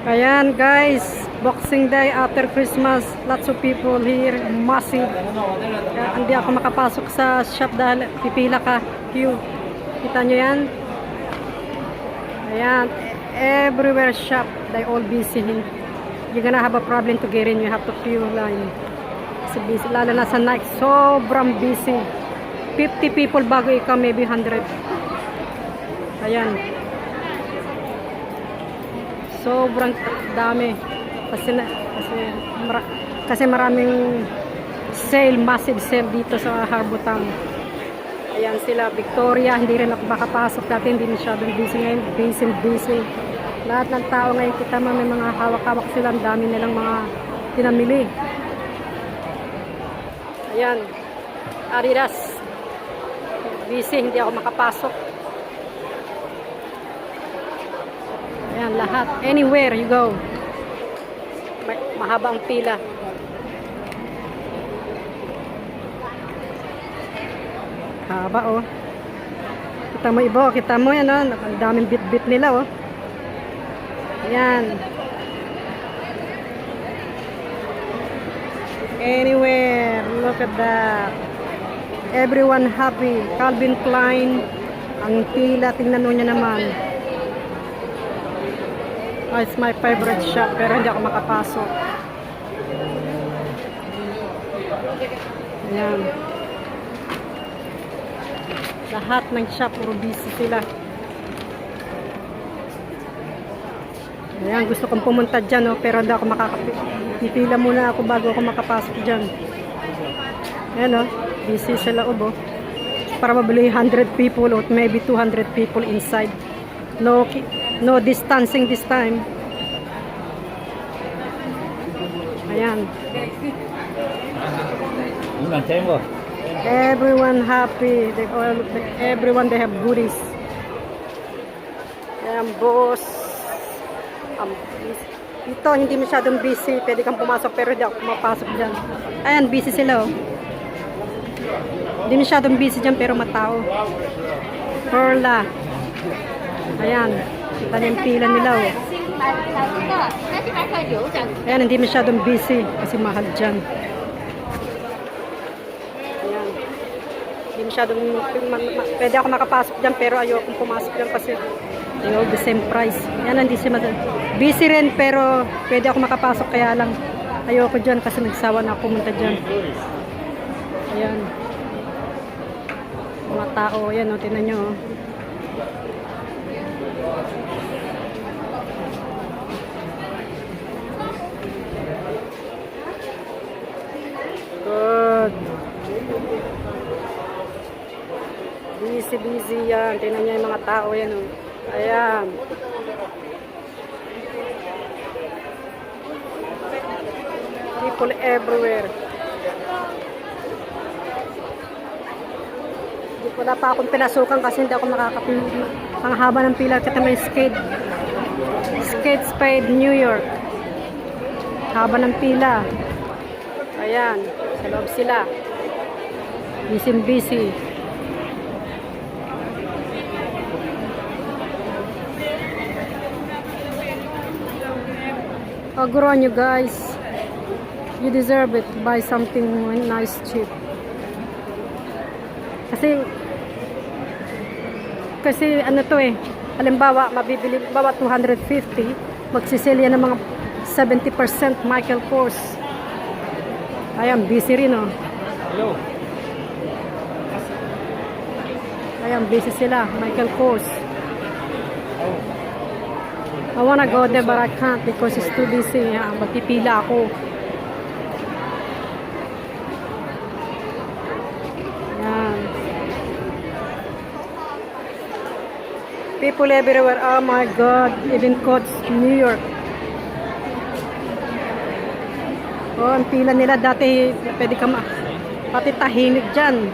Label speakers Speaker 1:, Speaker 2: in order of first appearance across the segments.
Speaker 1: Ayan guys, Boxing Day after Christmas, lots of people here, massive. Kaya hindi ako makapasok sa shop dahil pipila ka, queue. Kita nyo yan? Ayan, everywhere shop, they all busy. You're gonna have a problem to get in, you have to queue line. Kasi busy, lalo na sa night, sobrang busy. 50 people bago ikaw, maybe 100. Ayan. Sobrang dami kasi maraming sale, massive sale dito sa Harbutang. Ayan sila, Victoria, hindi rin ako makapasok dati, hindi masyadong busy ngayon, busy. Lahat ng tao ngayon kita may mga hawak-hawak sila, ang dami nilang mga pinamili. Ayan, Adidas, busy, hindi ako makapasok. Ayan, lahat. Anywhere you go. Mahaba ang pila. Haba, oh. Kita mo iba, kita mo yan, oh. Ang daming bit-bit nila, oh. Ayan. Anywhere. Look at that. Everyone happy. Calvin Klein. Ang pila, tingnan mo niya naman. Oh, it's my favorite shop pero hindi ako makapasok. Ayan. Lahat ng shop puro busy sila. Ayan, gusto kong pumunta dyan, oh, pero hindi ako makakapila muna ako bago ako makapasok dyan. Ayan, oh, busy sa loob, oh. Para mabili 100 people or maybe 200 people inside. No distancing this time. Ayan. Everyone happy. Everyone they have goodies. Ayan, boss. Ito, hindi masyadong busy. Pwede kang pumasok pero hindi ako pumapasok dyan. Ayan, busy sila, oh. Hindi masyadong busy dyan pero matao. Perla. Ayan. Kita niyo yung pila nila, oh. Ayan, hindi masyadong busy kasi mahal dyan. Ayan. Hindi masyadong pwede ako makapasok dyan pero ayokong pumasok dyan kasi they all the same price. Ayan, hindi siya busy rin pero pwede ako makapasok kaya lang ayoko dyan kasi nagsawa na ako pumunta dyan. Ayan. Mga tao, ayan, oh, tingnan nyo, oh. Good. Busy yan. Tingnan niya yung mga tao yan, oh. Ayan. People everywhere. Wala pa akong pinasukan kasi hindi ako makakapila. Ang haba ng pila kita may Skate Spade New York. Haba ng pila. Ayan, sa loob sila. Busy. Agro on you guys. You deserve it. Buy something nice, cheap. Kasi ano to eh, halimbawa mabibili bawa 250, magsisale yan ng mga 70% Michael Kors. Ayan, busy rin, oh. Hello. Ayan, busy sila, Michael Kors. I wanna go there but I can't because it's too busy. Magpipila ako. People everywhere. Oh my God. Even Coach, New York. Oh, ang pila nila dati, pwede ka pati tahimik dyan.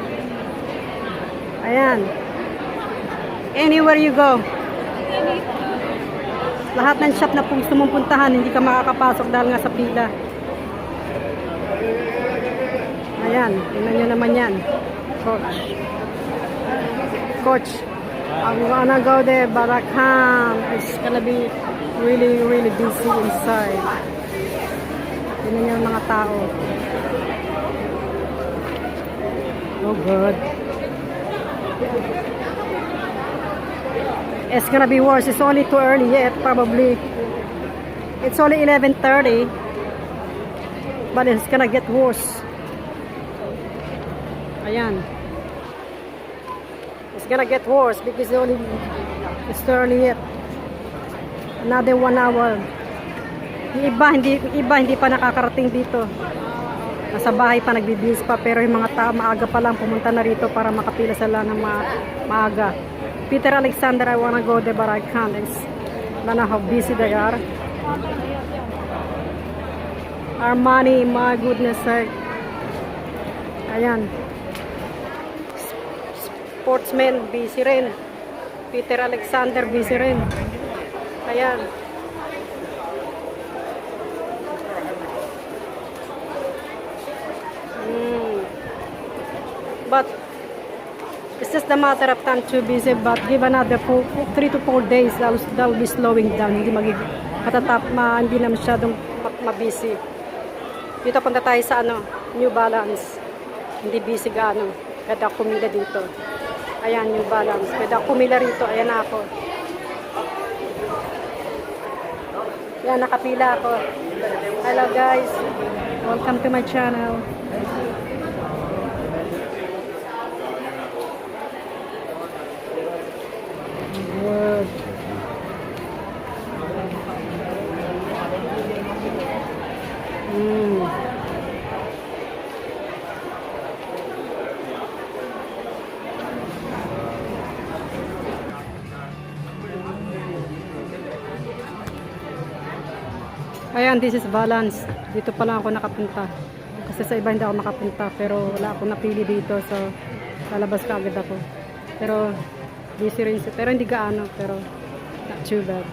Speaker 1: Ayan. Anywhere you go. Lahat ng shop na gusto mong puntahan, hindi ka makakapasok dahil nga sa pila. Ayan. Tingnan nyo naman yan. Coach. I'm gonna go there, but I can't. It's gonna be Really, really busy inside. Tingnan niyo yung mga tao. Oh God. It's gonna be worse. It's only too early yet, probably. It's only 11:30. But it's gonna get worse. Ayan. It's gonna get worse because it's too early yet. Another 1 hour. Yung iba hindi pa nakakarating dito. Nasa bahay pa, nagbibihis pa, pero yung mga tao maaga pa lang pumunta na rito para makapila sila ng maaga. Peter Alexander, I wanna go there but I can't. I don't know how busy they are. Armani, my goodness sake. Ayan. Sportsman, busy rin. Peter Alexander, busy rin. Ayan. But it's just a matter of time to busy, but give another 3 to 4 days, that'll be slowing down. Hindi hindi na masyadong mabusy. Dito punta tayo sa New Balance. Hindi busy gaano. Kada kumila dito. Ayan, New Balance. Kada kumila rito, ayan na ako. Yan, nakapila ako. Hello guys. Welcome to my channel. Good. Ayan, this is Balance. Dito pa lang ako nakapunta. Kasi sa iba hindi ako makapunta. Pero wala akong napili dito. So, lalabas ka agad ako. Pero, busy rin siya. Pero hindi gaano. Pero, not too bad.